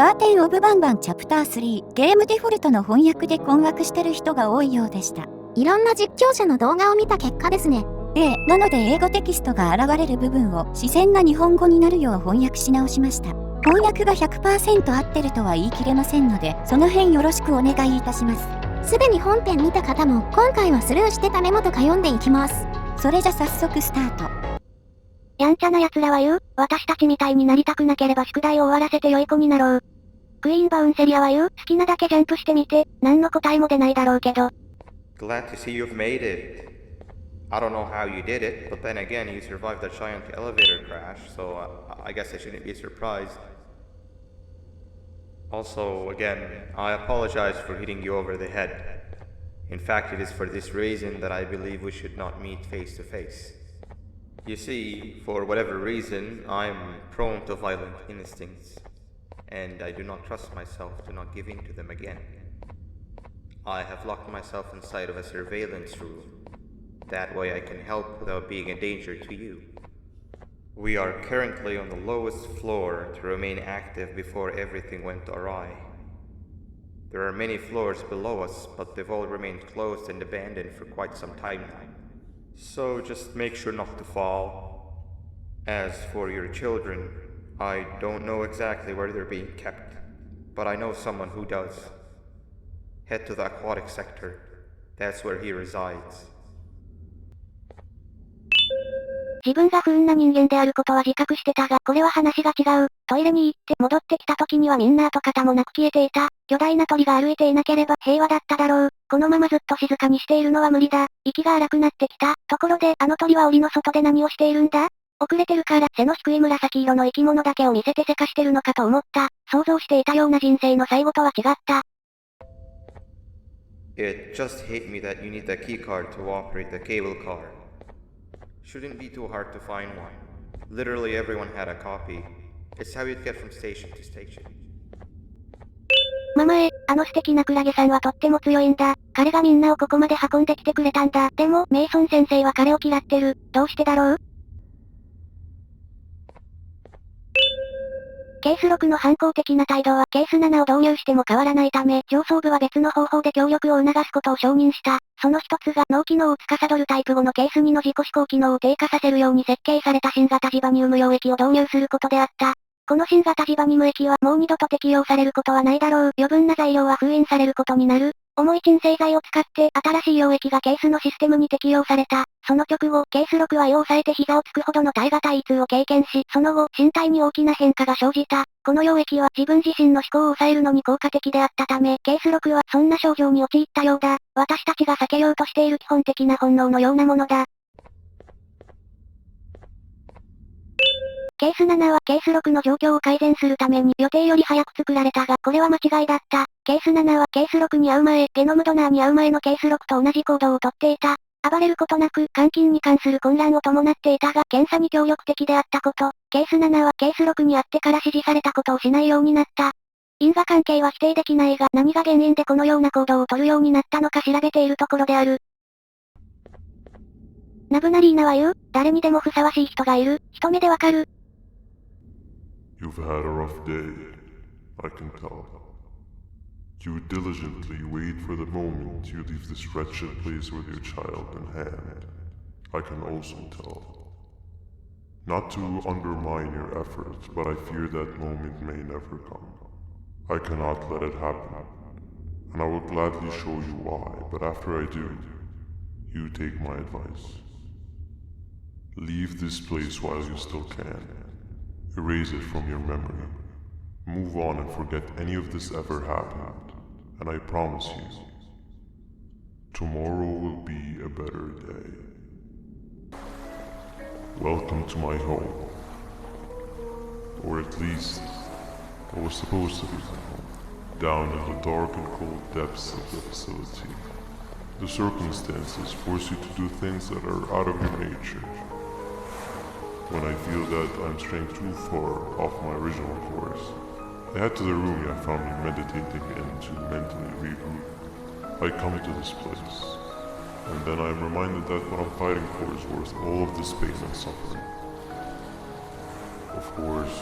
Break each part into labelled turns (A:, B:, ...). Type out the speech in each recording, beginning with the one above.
A: ガーテン・オブ・バンバンチャプター3ゲームデフォルトの翻訳で困惑してる人が多いようでした。
B: いろんな実況者の動画を見た結果ですね。
A: なので英語テキストが現れる部分を自然な日本語になるよう翻訳し直しました。翻訳が 100% 合ってるとは言い切れませんので、その辺よろしくお願いいたします。
B: すでに本編見た方も今回はスルーしてたメモとか読んでいきます。
A: それじゃ早速スタート。
B: やんちゃな奴らは言う、私たちみたいになりたくなければ宿題を終わらせて良い子になろう。クイーンバウンセリアは言う、好きなだけジャンプしてみて、何の答えも出ないだろうけど。
C: Glad to see you've made it. I don't know how you did it, but then again, you survived that giant elevator crash, so I guess I shouldn't be surprised. Also, again, I apologize for hitting you over the head. In fact, it is for this reason that I believe we should not meet face to face. You see, for whatever reason, I'm prone to violent instincts, and I do not trust myself to not give in to them again. I have locked myself inside of a surveillance room. That way I can help without being a danger to you. We are currently on the lowest floor to remain active before everything went awry. There are many floors below us, but they've all remained closed and abandoned for quite some time now. So just make sure not to fall. As for your children, I don't know exactly where they're being kept, but I know someone who does. Head to the aquatic sector. That's where he resides.
B: 自分が不運な人間であることは自覚してたが、これは話が違う。トイレに行って戻ってきた時にはみんな跡形もなく消えていた。巨大な鳥が歩いていなければ平和だっただろう。このままずっと静かにしているのは無理だ。息が荒くなってきた。ところで、あの鳥は檻の外で何をしているんだ？遅れてるから背の低い紫色の生き物だけを見せてせかしてるのかと思った。想像していたような人生の最後とは違った。
C: It just hit me that you need the keycard to operate the cable car. Shouldn't be too hard to find one. Literally everyone had a copy. It's how you'd get from station to station.
B: ママへ、あの素敵なクラゲさんはとっても強いんだ。彼がみんなをここまで運んできてくれたんだ。でも、メイソン先生は彼を嫌ってる。どうしてだろう？ケース6の反抗的な態度はケース7を導入しても変わらないため、上層部は別の方法で協力を促すことを承認した。その一つが脳機能を司るタイプ5のケース2の自己思考機能を低下させるように設計された新型ジバニウム溶液を導入することであった。この新型ジバニム液はもう二度と適用されることはないだろう。余分な材料は封印されることになる。重い鎮静剤を使って新しい溶液がケースのシステムに適用された。その直後、ケース6は胃を押さえて膝をつくほどの耐え難い胃痛を経験し、その後、身体に大きな変化が生じた。この溶液は自分自身の思考を抑えるのに効果的であったため、ケース6はそんな症状に陥ったようだ。私たちが避けようとしている基本的な本能のようなものだ。ケース7はケース6の状況を改善するために予定より早く作られたが、これは間違いだった。ケース7はケース6に会う前、ゲノムドナーに会う前のケース6と同じ行動をとっていた。暴れることなく、監禁に関する混乱を伴っていたが、検査に協力的であったこと。ケース7はケース6に会ってから指示されたことをしないようになった。因果関係は否定できないが、何が原因でこのような行動を取るようになったのか調べているところである。ナブナリーナは言う、誰にでもふさわしい人がいる。一目でわかる。
D: You've had a rough day, I can tell. You diligently wait for the moment you leave this wretched place with your child in hand. I can also tell. Not to undermine your efforts, but I fear that moment may never come. I cannot let it happen, and I will gladly show you why, but after I do, you take my advice. Leave this place while you still can. Erase it from your memory. Move on and forget any of this ever happened. And I promise you, tomorrow will be a better day. Welcome to my home. Or at least, what was supposed to be my home. Down in the dark and cold depths of the facility. The circumstances force you to do things that are out of your nature. When I feel that I'm straying too far off my original course, I head to the room you found me meditating in to mentally regroup. I come to this place, and then I am reminded that what I'm fighting for is worth all of this pain and suffering. Of course,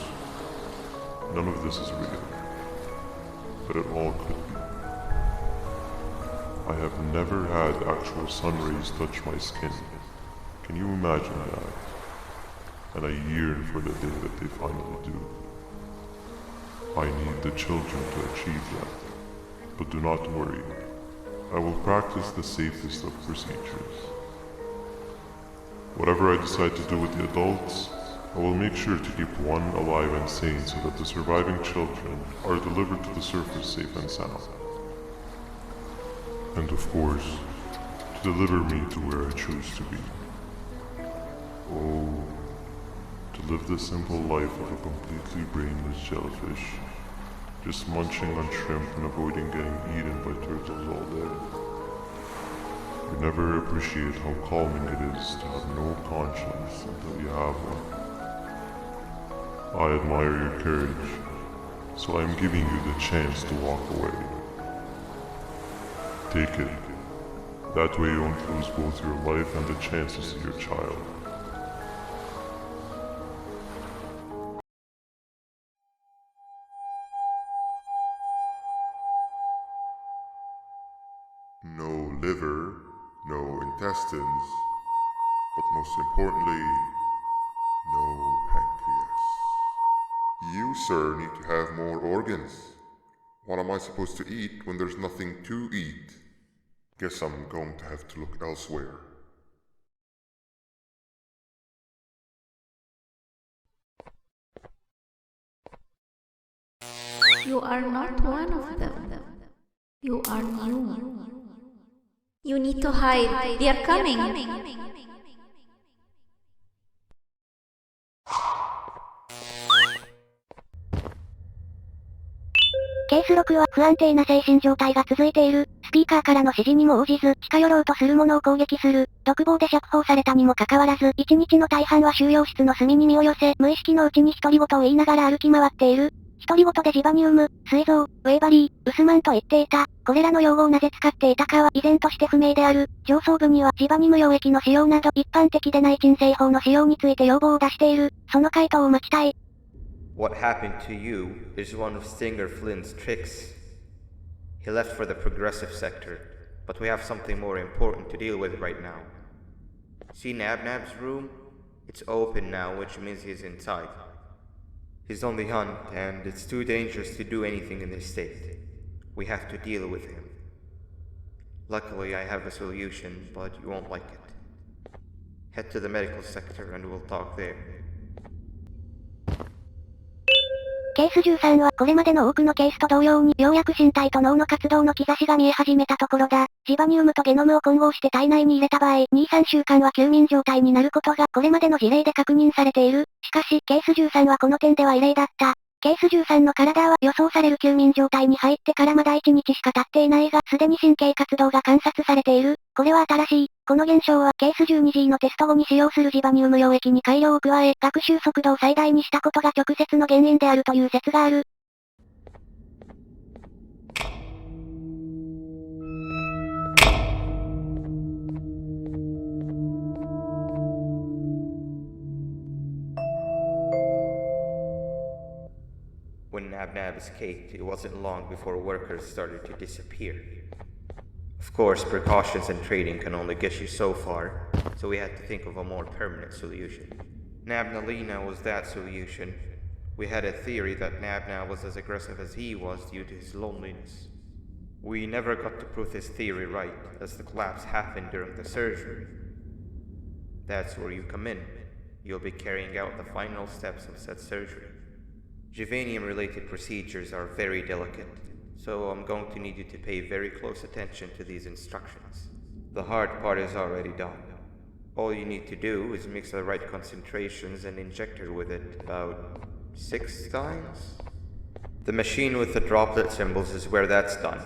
D: none of this is real. that it all could be. I have never had actual sun rays touch my skin. Can you imagine that? And I yearn for the day that they finally do. I need the children to achieve that. But do not worry. I will practice the safest of procedures. Whatever I decide to do with the adults, I will make sure to keep one alive and sane so that the surviving children are delivered to the surface safe and sound. And of course, to deliver me to where I choose to be. Oh, to live the simple life of a completely brainless jellyfish, just munching on shrimp and avoiding getting eaten by turtles all day. You never appreciate how calming it is to have no conscience until you have one. I admire your courage, so I am giving you the chance to walk away. Take it. That way you won't lose both your life and the chances of your child.
E: No liver, no intestines, but most importantly, no pancreas. You, sir, need to have more organs. What am I supposed to eat when there's nothing to eat? Guess I'm going to have to look elsewhere.
F: You are not one of them. You are new. You need to hide. They are coming.
B: ケース6は不安定な精神状態が続いている。スピーカーからの指示にも応じず、近寄ろうとする者を攻撃する。独房で釈放されたにもかかわらず、一日の大半は収容室の隅に身を寄せ、無意識のうちに独り言を言いながら歩き回っている。独り言でジバニウム、膵臓、ウェイバリー、ウスマンと言っていた。これらの用語をなぜ使っていたかは依然として不明である。上層部にはジバニム溶液の使用など一般的でない鎮静法の使用について要望を出している。その回答を待ちたい。
C: What happened to you is one of Stinger Flynn's tricks. He left for the progressive sector, but we have something more important to deal with right now. See Nabnab's room? It's open now, which means he's inside. He's on the hunt, and it's too dangerous to do anything in this state. We have to deal with him. Luckily, I have a solution, but you won't like it. Head to the medical sector and we'll talk there.
B: ケース13はこれまでの多くのケースと同様にようやく身体と脳の活動の兆しが見え始めたところだ。ジバニウムとゲノムを混合して体内に入れた場合、2、3週間は休眠状態になることがこれまでの事例で確認されている。しかし、ケース13はこの点では異例だった。ケース13の体は予想される休眠状態に入ってからまだ1日しか経っていないが、すでに神経活動が観察されている。これは新しい。この現象はケース 12G のテスト後に使用するジバニウム溶液に改良を加え、学習速度を最大にしたことが直接の原因であるという説がある。
C: When Nabnab escaped, it wasn't long before workers started to disappear. Of course, precautions and trading can only get you so far, so we had to think of a more permanent solution. Nabnalina was that solution. We had a theory that Nabnab was as aggressive as he was due to his loneliness. We never got to prove this theory right, as the collapse happened during the surgery. That's where you come in. You'll be carrying out the final steps of said surgery. Juvenium-related procedures are very delicate, so I'm going to need you to pay very close attention to these instructions. The hard part is already done. All you need to do is mix the right concentrations and inject her with it about 6 times. The machine with the droplet symbols is where that's done.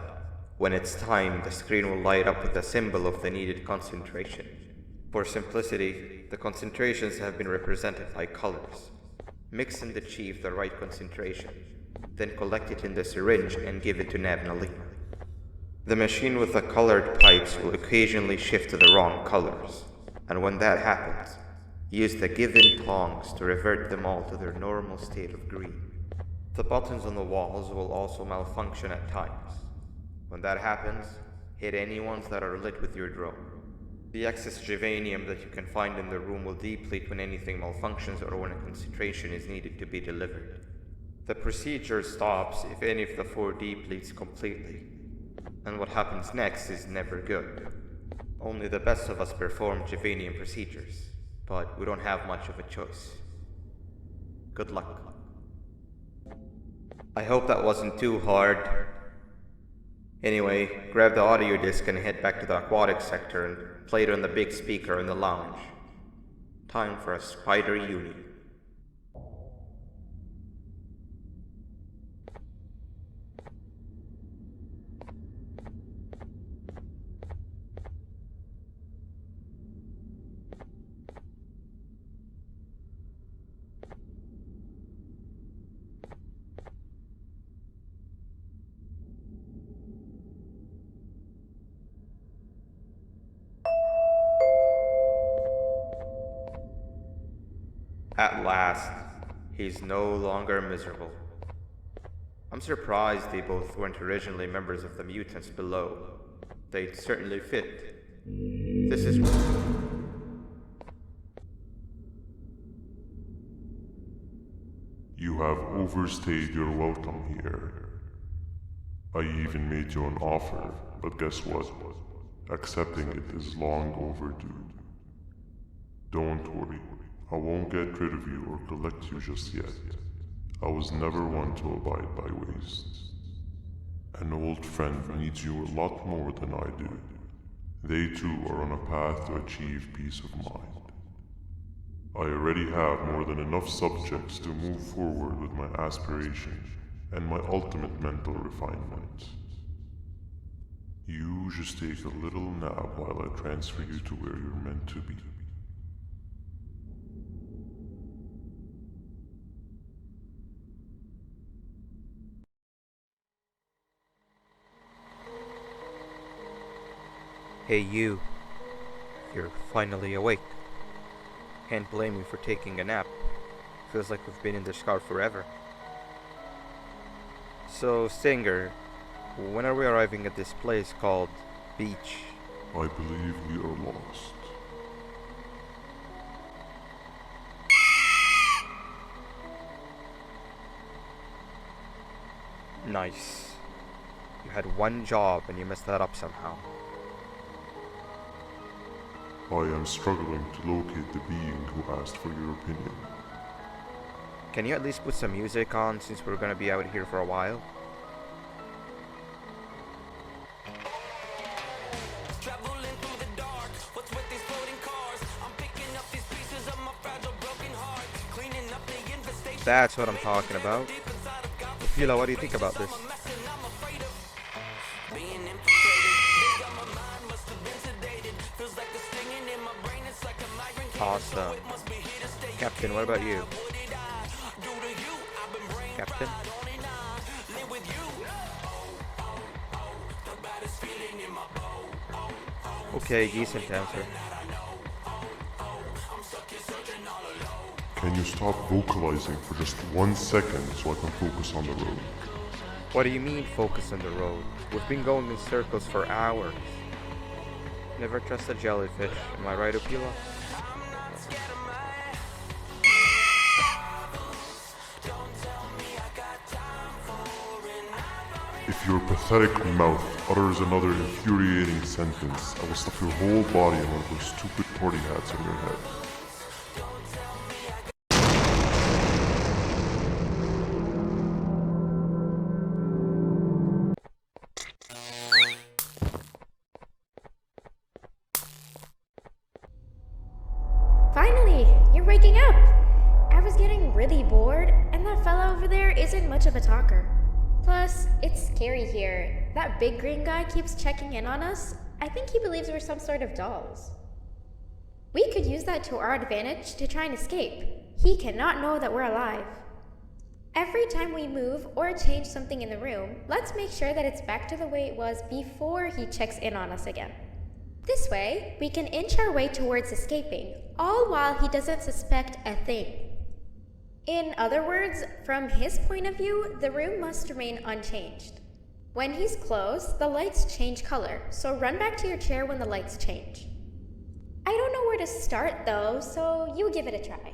C: When it's time, the screen will light up with the symbol of the needed concentration. For simplicity, the concentrations have been represented by colors. Mix and achieve the right concentration, then collect it in the syringe and give it to Nabnalina. The machine with the colored pipes will occasionally shift to the wrong colors, and when that happens, use the given tongs to revert them all to their normal state of green. The buttons on the walls will also malfunction at times. When that happens, hit any ones that are lit with your drone. The excess Jivanium that you can find in the room will deplete when anything malfunctions or when a concentration is needed to be delivered. The procedure stops if any of the 4 depletes completely, and what happens next is never good. Only the best of us perform Jivanium procedures, but we don't have much of a choice. Good luck. I hope that wasn't too hard. Anyway, grab the audio disc and head back to the aquatic sector and play it on the big speaker in the lounge. Time for a spider uni. At last, he's no longer miserable. I'm surprised they both weren't originally members of the mutants below. They'd certainly fit. This is...
D: You have overstayed your welcome here. I even made you an offer, but guess what? Accepting it is long overdue. Don't worry, I won't get rid of you or collect you just yet. I was never one to abide by wastes. An old friend needs you a lot more than I do. They too are on a path to achieve peace of mind. I already have more than enough subjects to move forward with my aspiration and my ultimate mental refinement. You just take a little nap while I transfer you to where you're meant to be.
C: Hey you. You're finally awake. Can't blame you for taking a nap. Feels like we've been in this car forever. So, Stinger, when are we arriving at this place called Beach?
D: I believe we are lost.
C: Nice. You had one job and you messed that up somehow.
D: I am struggling to locate the being who asked for your opinion.
C: Can you at least put some music on since we're gonna be out here for a while? That's what I'm talking about. Opila, what do you think about this? Awesome. Captain, what about you? Captain? Okay, decent answer.
D: Can you stop vocalizing for just 1 second so I can focus on the road?
C: What do you mean focus on the road? We've been going in circles for hours. Never trust a jellyfish, am I right, Opila?
D: If your pathetic mouth utters another infuriating sentence, I will stuff your whole body in one of those stupid party hats on your head.
F: Finally, you're waking up! I was getting really bored, and that fella over there isn't much of a talker. Plus, it's scary here. That big green guy keeps checking in on us. I think he believes we're some sort of dolls. We could use that to our advantage to try and escape. He cannot know that we're alive. Every time we move or change something in the room, let's make sure that it's back to the way it was before he checks in on us again. This way, we can inch our way towards escaping, all while he doesn't suspect a thing. In other words, from his point of view, the room must remain unchanged. When he's close, the lights change color, so run back to your chair when the lights change. I don't know where to start though, so you give it a try.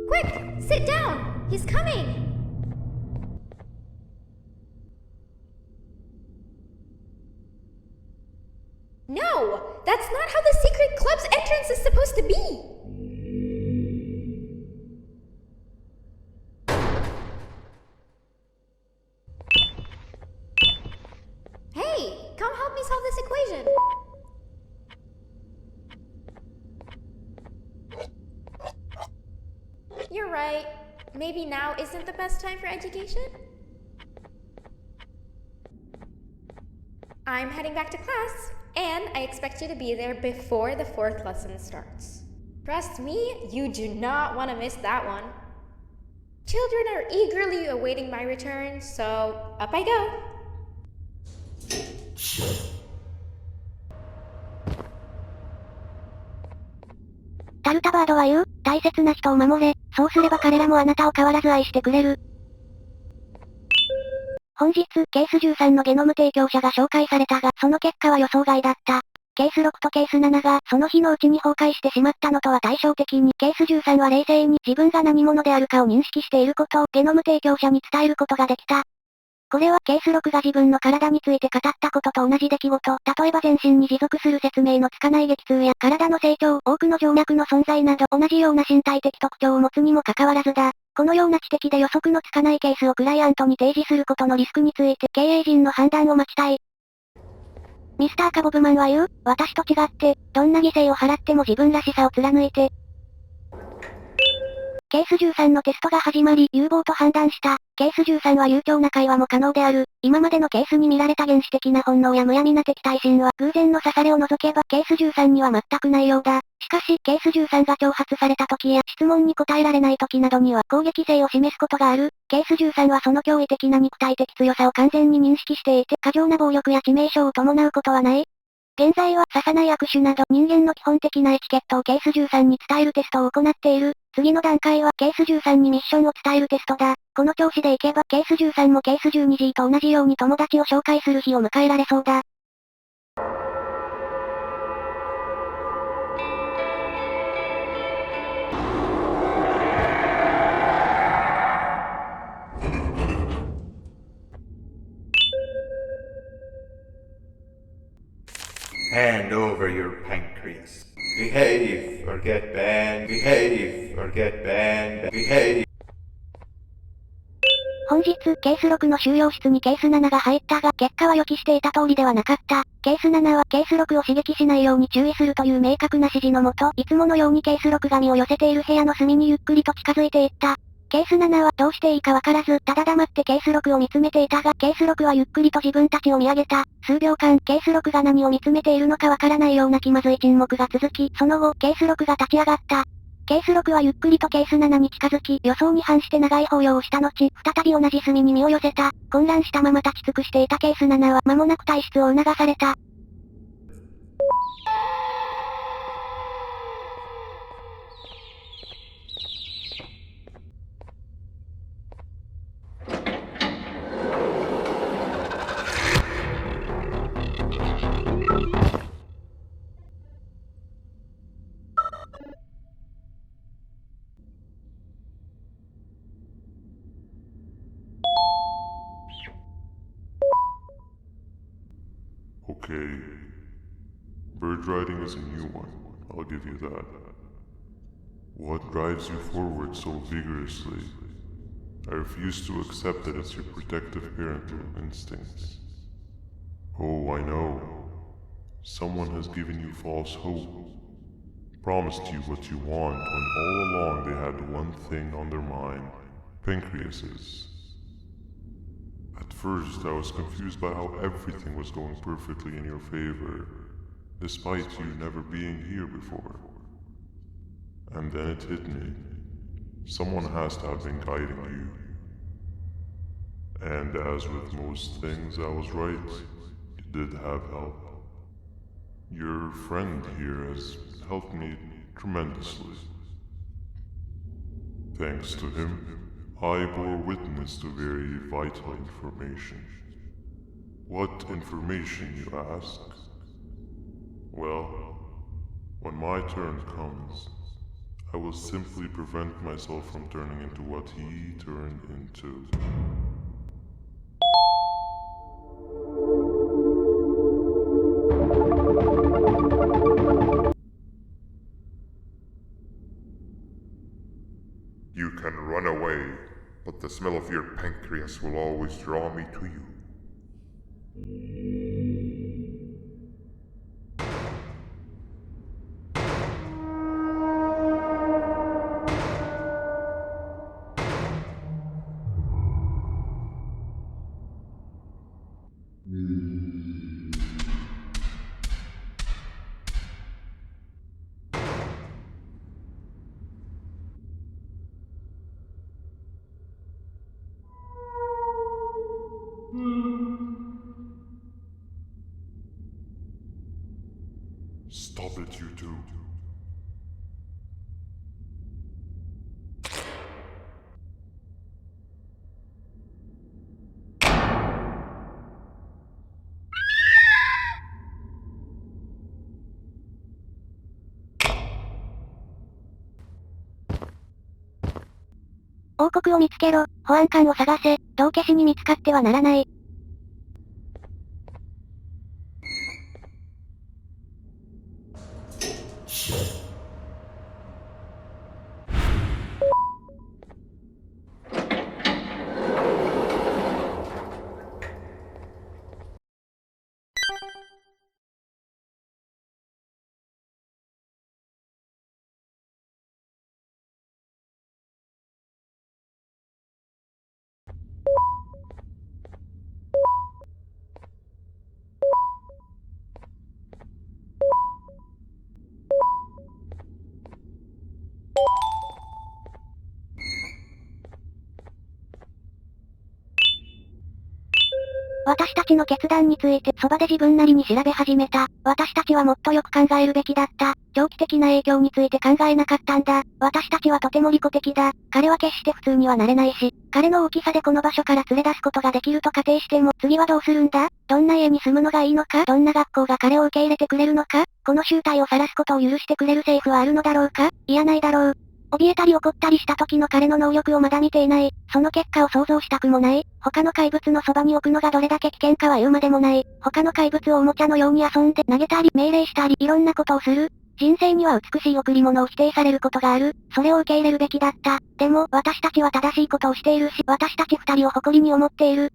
F: Quick! Sit down! He's coming! No! That's not how the secret club's entrance is supposed to be! Hey! Come help me solve this equation! You're right. Maybe now isn't the best time for education? I'm heading back to class, and I expect you to be there before the 4th lesson starts. Trust me, you do not want to miss that one. Children are eagerly awaiting my return, so up I go.
B: タルタバードは言う、大切な人を守れ、そうすれば彼らもあなたを変わらず愛してくれる。本日、ケース13のゲノム提供者が紹介されたが、その結果は予想外だった。ケース6とケース7が、その日のうちに崩壊してしまったのとは対照的に、ケース13は冷静に自分が何者であるかを認識していることを、ゲノム提供者に伝えることができた。これはケース6が自分の体について語ったことと同じ出来事、例えば全身に持続する説明のつかない激痛や体の成長、多くの静脈の存在など同じような身体的特徴を持つにもかかわらずだ。このような知的で予測のつかないケースをクライアントに提示することのリスクについて経営陣の判断を待ちたい。ミスターカボブマンは言う、私と違って、どんな犠牲を払っても自分らしさを貫いて。ケース13のテストが始まり、有望と判断した。ケース13は悠長な会話も可能である。今までのケースに見られた原始的な本能やむやみな敵対心は、偶然の刺されを除けばケース13には全くないようだ。しかし、ケース13が挑発された時や質問に答えられない時などには攻撃性を示すことがある。ケース13はその驚異的な肉体的強さを完全に認識していて、過剰な暴力や致命傷を伴うことはない。現在は刺さない握手など人間の基本的なエチケットをケース13に伝えるテストを行っている。次の段階はケース13にミッションを伝えるテストだ。この調子でいけばケース13もケース 12G と同じように友達を紹介する日を迎えられそうだ。
C: Hand over your pancreas. Behave or get banned. Behave or get banned. Behave.
B: 本日、ケース6の収容室にケース7が入ったが、結果は予期していた通りではなかった。ケース7はケース6を刺激しないように注意するという明確な指示のもと、いつものようにケース6が身を寄せている部屋の隅にゆっくりと近づいていった。ケース7はどうしていいかわからず、ただ黙ってケース6を見つめていたが、ケース6はゆっくりと自分たちを見上げた。数秒間、ケース6が何を見つめているのかわからないような気まずい沈黙が続き、その後、ケース6が立ち上がった。ケース6はゆっくりとケース7に近づき、予想に反して長い抱擁をした後、再び同じ隅に身を寄せた。混乱したまま立ち尽くしていたケース7は間もなく退出を促された。
D: Okay. Bird riding is a new one, I'll give you that. What drives you forward so vigorously? I refuse to accept that it's your protective parental instincts. Oh, I know. Someone has given you false hope. Promised you what you want when all along they had one thing on their mind. Pancreases. At first, I was confused by how everything was going perfectly in your favor, despite you never being here before. And then it hit me. Someone has to have been guiding you. And as with most things, I was right. You did have help. Your friend here has helped me tremendously. Thanks to him, I bore witness to very vital information. What information, you ask? Well, when my turn comes, I will simply prevent myself from turning into what he turned into.
E: You can run away, but the smell of your pancreas will always draw me to you.
D: Stop it, you two.
B: 王国を見つけろ、保安官を探せ、道化師に見つかってはならない。私たちの決断についてそばで自分なりに調べ始めた。私たちはもっとよく考えるべきだった。長期的な影響について考えなかったんだ。私たちはとても利己的だ。彼は決して普通にはなれないし、彼の大きさでこの場所から連れ出すことができると仮定しても、次はどうするんだ？どんな家に住むのがいいのか？どんな学校が彼を受け入れてくれるのか？この集体を晒すことを許してくれる政府はあるのだろうか？いやないだろう。怯えたり怒ったりした時の彼の能力をまだ見ていない。その結果を想像したくもない。他の怪物のそばに置くのがどれだけ危険かは言うまでもない。他の怪物をおもちゃのように遊んで投げたり命令したりいろんなことをする。人生には美しい贈り物を否定されることがある。それを受け入れるべきだった。でも、私たちは正しいことをしているし、私たち二人を誇りに思っている。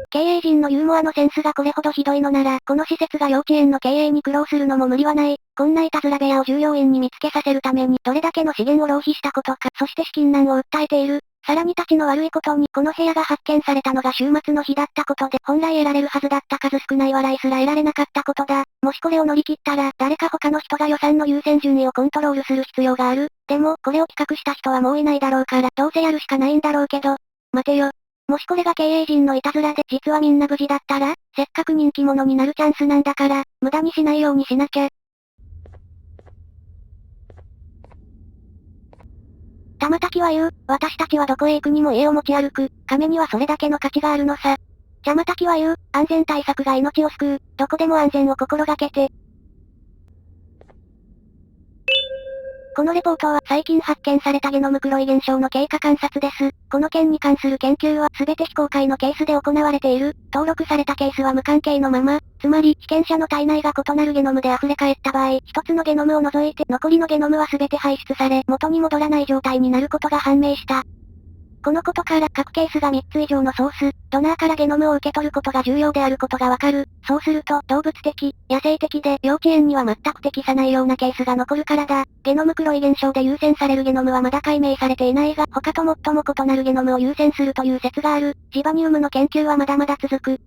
B: 経営陣のユーモアのセンスがこれほどひどいのなら、この施設が幼稚園の経営に苦労するのも無理はない。こんないたずら部屋を従業員に見つけさせるために、どれだけの資源を浪費したことか、そして資金難を訴えている。さらに立ちの悪いことに、この部屋が発見されたのが週末の日だったことで、本来得られるはずだった数少ない笑いすら得られなかったことだ。もしこれを乗り切ったら、誰か他の人が予算の優先順位をコントロールする必要がある。でも、これを企画した人はもういないだろうから、どうせやるしかないんだろうけど。待てよ。もしこれが経営陣のいたずらで実はみんな無事だったら、せっかく人気者になるチャンスなんだから、無駄にしないようにしなきゃ。玉滝は言う、私たちはどこへ行くにも家を持ち歩く、亀にはそれだけの価値があるのさ。玉滝は言う、安全対策が命を救う、どこでも安全を心がけて。このレポートは最近発見されたゲノム黒い現象の経過観察です。この件に関する研究は全て非公開のケースで行われている。登録されたケースは無関係のまま、つまり被験者の体内が異なるゲノムで溢れ返った場合、一つのゲノムを除いて残りのゲノムは全て排出され、元に戻らない状態になることが判明した。このことから各ケースが3つ以上のソース、ドナーからゲノムを受け取ることが重要であることがわかる。そうすると、動物的、野生的で、幼稚園には全く適さないようなケースが残るからだ。ゲノム黒い現象で優先されるゲノムはまだ解明されていないが、他と最も異なるゲノムを優先するという説がある。ジバニウムの研究はまだまだ続く。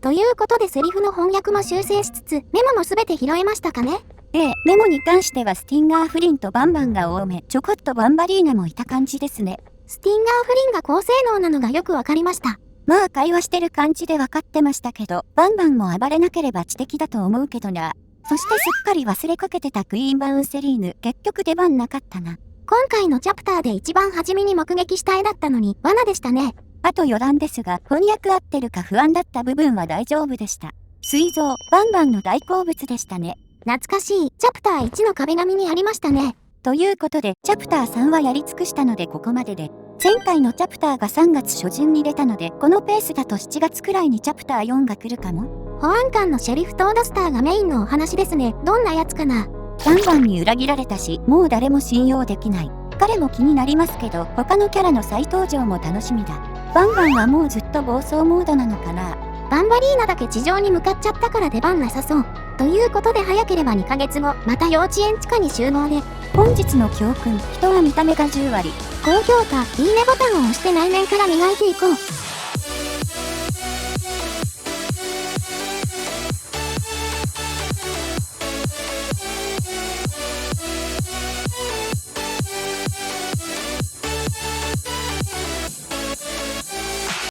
A: ということでセリフの翻訳も修正しつつ、メモもすべて拾えましたかね？メモに関してはスティンガー・フリンとバンバンが多め、ちょこっとバンバリーナもいた感じですね。
G: スティンガー・フリンが高性能なのがよくわかりました。
A: まあ会話してる感じで分かってましたけど、バンバンも暴れなければ知的だと思うけどな。そしてすっかり忘れかけてたクイーン・バウンセリーヌ、結局出番なかったな。
G: 今回のチャプターで一番初めに目撃した絵だったのに罠でしたね。
A: あと余談ですが、翻訳合ってるか不安だった部分は大丈夫でした。膵臓、バンバンの大好物でしたね。
G: 懐かしい、チャプター1の壁紙にありましたね。
A: ということで、チャプター3はやり尽くしたのでここまでで。前回のチャプターが3月初旬に出たので、このペースだと7月くらいにチャプター4が来るかも。
G: 保安官のシェリフ・トードスターがメインのお話ですね。どんなやつかな。
A: バンバンに裏切られたし、もう誰も信用できない。彼も気になりますけど、他のキャラの再登場も楽しみだ。バンバンはもうずっと暴走モードなのかな。
G: バンバリーナだけ地上に向かっちゃったから出番なさそう。ということで早ければ2ヶ月後、また幼稚園地下に集合で。
A: 本日の教訓、人は見た目が10割。
G: 高評価、いいねボタンを押して内面から磨いていこう。